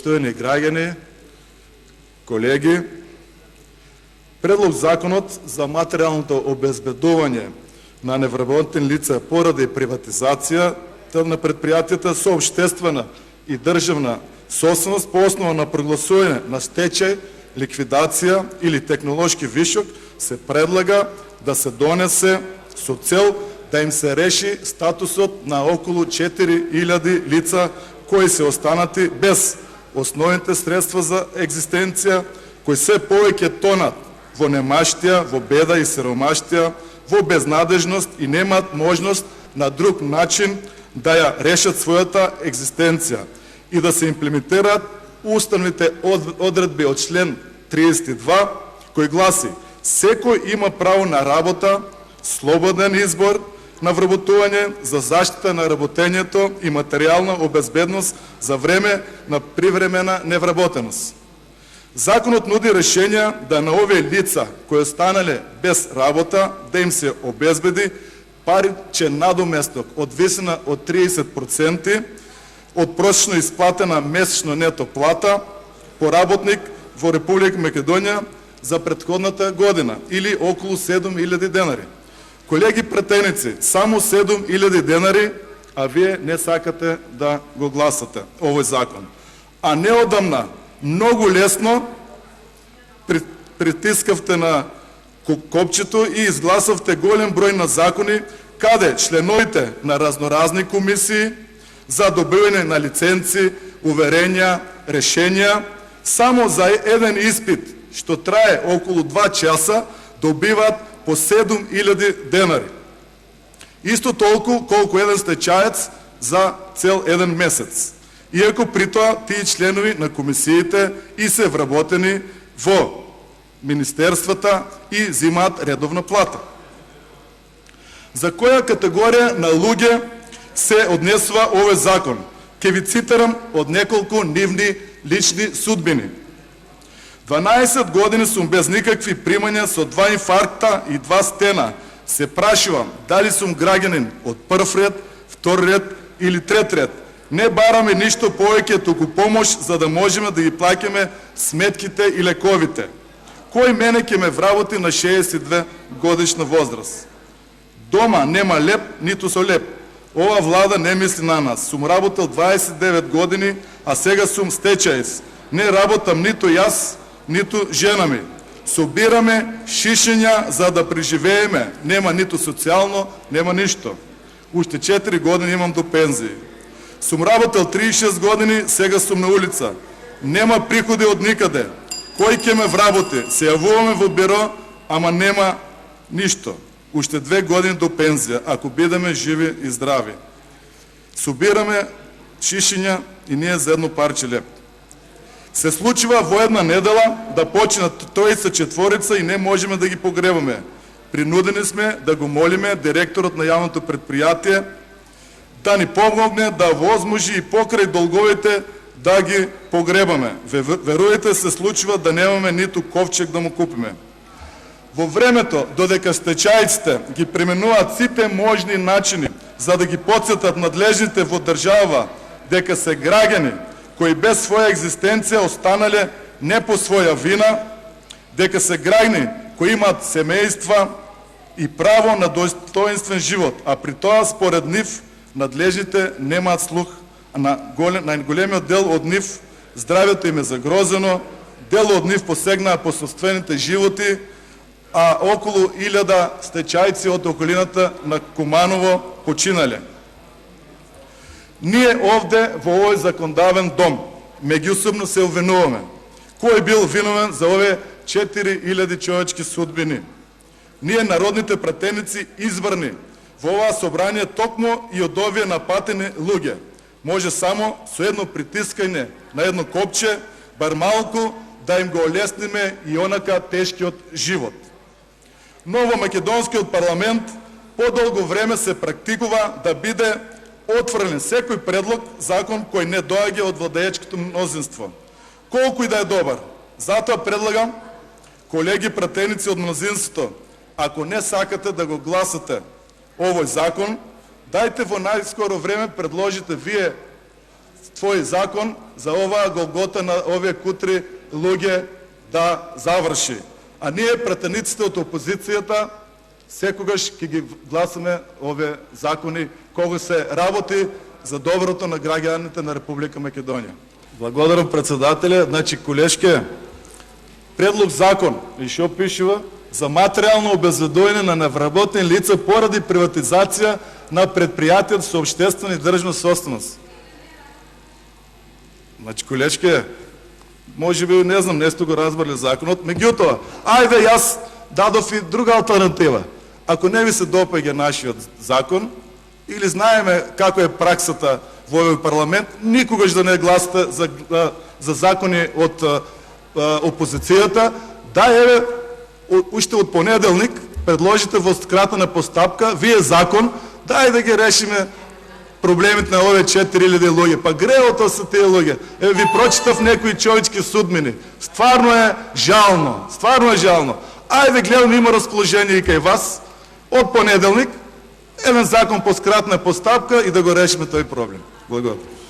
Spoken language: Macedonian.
Почитувани граѓани, колеги, Предлог законот за материјалното обезбедување на невработени лица поради приватизацијата на предпријатията со обштествена и државна собственост по основа на прогласување на стечај, ликвидација или технолошки вишок се предлага да се донесе со цел да им се реши статусот на околу 4000 лица кои се останати без основните средства за екзистенција, кои се повеќе тонат во немаштија, во беда и сиромаштија, во безнадежност и немаат можност на друг начин да ја решат својата екзистенција и да се имплементираат уставните одредби од член 32, кој гласи: секој има право на работа, слободен избор на вработување, за заштита на работењето и материјална обезбедност за време на привремена невработеност. Законот нуди решенја да на овие лица кои останале без работа да им се обезбеди паричен надоместок од висина од 30% од prosечно исплатена месечно нето плата по работник во Република Македонија за претходната година или околу 7000 денари. Колеги пратеници, само 7000 денари, а вие не сакате да го гласате овој закон. А неодамна многу лесно притискавте на копчето и изгласавте голем број на закони каде членовите на разноразни комисии за добивање на лиценци, уверења, решенја, само за еден испит, што трае околу 2 часа, добиваат по 7000 денари. Исто толку колку еден стечаец за цел еден месец. Иако при тоа тие членови на комисиите и се вработени во министерствата и зимаат редовна плата. За која категорија на луѓе се однесува овој закон? Ке ви цитирам од неколку нивни лични судбини. 12 години сум без никакви примања со 2 инфаркта и 2 стена. Се прашувам дали сум граѓанин од прв ред, втор ред или трет ред. Не бараме ништо повеќе, туку помош за да можеме да ги плаќаме сметките и лековите. Кој мене ќе ме вработи на 62 годишна возраст? Дома нема леп, ниту со леп. Ова влада не мисли на нас. Сум работел 29 години, а сега сум стечаец. Не работам ниту јас, ниту жена ми. Собираме шишења за да преживееме. Нема ниту социјално, нема ништо. Уште 4 години имам до пензија. Сум работел 36 години, сега сум на улица. Нема приходи од никаде. Кој ќе ме вработи? Се јавуваме во биро, ама нема ништо. Уште 2 години до пензија, ако бидеме живи и здрави. Собираме шишења и ние за едно парче леп. Се случува во една недела да почнат тројца, четворица и не можеме да ги погребаме. Принудени сме да го молиме директорот на јавното предпријатие да ни помогне да возможи и покрај долговите да ги погребаме. Верујте, се случува да немаме ниту ковчег да му купиме. Во времето додека стечајците ги применуваат сите можни начини за да ги потсетат надлежните во држава дека се граѓани кои без своја екзистенција останале не по своја вина, дека се граѓани кои имаат семејства и право на достоинствен живот, а при тоа според нив надлежните немаат слух, на големиот дел од нив здравјето им е загрозено, дел од нив посегнаа по собствените животи, а околу 1000 стечајци од околината на Куманово починале. Ние овде во овој законодавен дом меѓусобно се обвинуваме. Кој бил виновен за овие 4000 човечки судбини? Ние народните пратеници избрани во оваа собрание токму и од овие напатени луѓе. Може само со едно притискање на едно копче, бар малку да им го олесниме и онака тешкиот живот. Но во македонскиот парламент подолго време се практикува да биде отфрлен секој предлог закон кој не доаѓа од владеечкото мнозинство. Колку и да е добар. Затоа предлагам, колеги пратеници од мнозинството, ако не сакате да го гласате овој закон, дајте во најскоро време предложите вие твој закон за оваа голгота на овие кутри луѓе да заврши. А ние, пратениците од опозицијата, секогаш ќе ги гласаме овие закони кога се работи за доброто на граѓаните на Република Македонија. Благодарам, председателя. Значи, колешке, предлог закон, и шо пишува, за материјално обезвредување на невработени лица поради приватизација на предпријатија со општествена и државна собственост. Значи, колешке, може би, не знам, не сте го разбрали законот, меѓутоа, ајде, јас дадов и друга алтернатива. Ако не ви се допаѓа нашиот закон, или знаеме како е праксата во овој парламент, никогаш да не гласате за закони од опозицијата, да еве, уште од понеделник, предложите во скратена постапка, вие закон, дај да ги решиме проблемите на овие 4000 луѓе. Па греото се тие луѓе. Еве ви прочитав некои човечки судбини. Стварно е жално. Стварно е жално. Ајде, гледам, има расположение и кај вас. Од понеделник, еден закон по скратна постапка и да го решиме тој проблем. Благодарам.